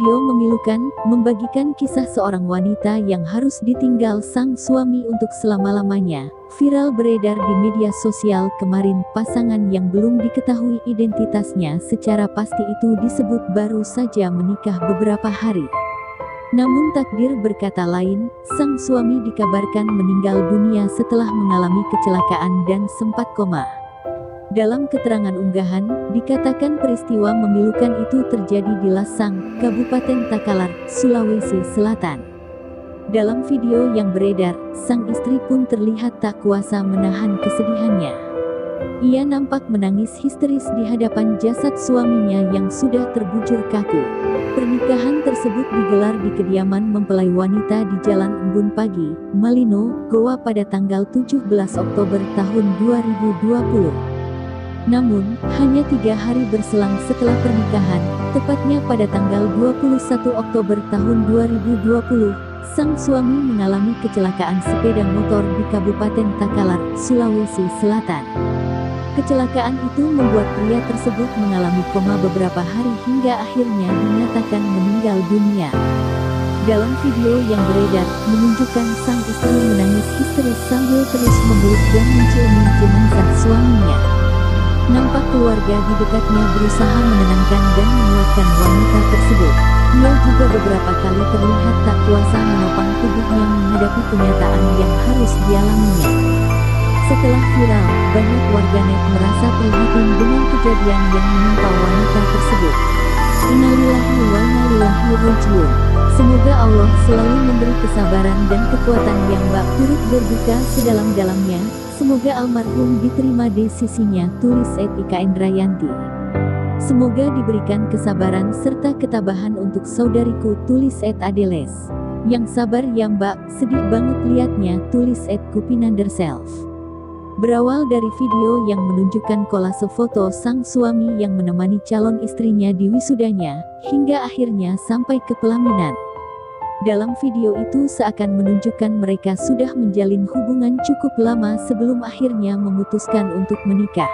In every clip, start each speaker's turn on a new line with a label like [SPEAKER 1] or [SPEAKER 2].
[SPEAKER 1] video memilukan, membagikan kisah seorang wanita yang harus ditinggal sang suami untuk selama-lamanya, viral beredar di media sosial kemarin. Pasangan yang belum diketahui identitasnya secara pasti itu disebut baru saja menikah beberapa hari. Namun takdir berkata lain, sang suami dikabarkan meninggal dunia setelah mengalami kecelakaan dan sempat koma. Dalam keterangan unggahan, dikatakan peristiwa memilukan itu terjadi di Lasang, Kabupaten Takalar, Sulawesi Selatan. Dalam video yang beredar, sang istri pun terlihat tak kuasa menahan kesedihannya. Ia nampak menangis histeris di hadapan jasad suaminya yang sudah terbujur kaku. Pernikahan tersebut digelar di kediaman mempelai wanita di Jalan Embun Pagi, Malino, Goa pada tanggal 17 Oktober tahun 2020. Namun, hanya 3 hari berselang setelah pernikahan, tepatnya pada tanggal 21 Oktober tahun 2020, sang suami mengalami kecelakaan sepeda motor di Kabupaten Takalar, Sulawesi Selatan. Kecelakaan itu membuat pria tersebut mengalami koma beberapa hari hingga akhirnya dinyatakan meninggal dunia. Dalam video yang beredar, menunjukkan sang istri menangis histeris sambil terus memeluk dan menciumi jenazah suaminya. Nampak keluarga di dekatnya berusaha menenangkan dan menguatkan wanita tersebut. Ia juga beberapa kali terlihat tak kuasa menopang tubuhnya menghadapi kenyataan yang harus dialaminya. Setelah viral, banyak warganet merasa prihatin dengan kejadian yang menimpa wanita tersebut. Innalillahi wa inna ilaihi raji'un. Semoga Allah selalu memberi kesabaran dan kekuatan yang bak turut berduka sedalam-dalamnya. Semoga almarhum diterima di sisinya, tulis Ika Indrayanti. Semoga diberikan kesabaran serta ketabahan untuk saudariku, tulis Adeles. Yang sabar ya mbak, sedih banget liatnya, tulis Kupinanderself. Berawal dari video yang menunjukkan kolase foto sang suami yang menemani calon istrinya di wisudanya, hingga akhirnya sampai ke pelaminan. Dalam video itu seakan menunjukkan mereka sudah menjalin hubungan cukup lama sebelum akhirnya memutuskan untuk menikah.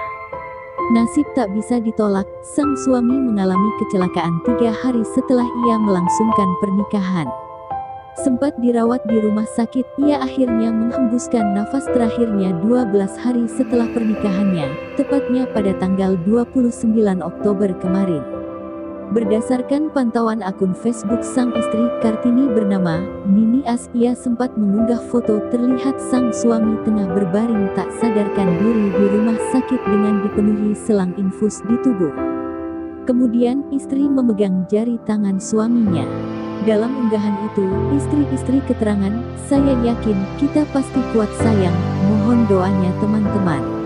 [SPEAKER 1] Nasib tak bisa ditolak, sang suami mengalami kecelakaan 3 hari setelah ia melangsungkan pernikahan. Sempat dirawat di rumah sakit, ia akhirnya menghembuskan nafas terakhirnya 12 hari setelah pernikahannya, tepatnya pada tanggal 29 Oktober kemarin. Berdasarkan pantauan akun Facebook sang istri, Kartini bernama Nini As, ia sempat mengunggah foto terlihat sang suami tengah berbaring tak sadarkan diri di rumah sakit dengan dipenuhi selang infus di tubuh. Kemudian istri memegang jari tangan suaminya. Dalam unggahan itu, istri keterangan, "Saya yakin kita pasti kuat sayang, mohon doanya teman-teman."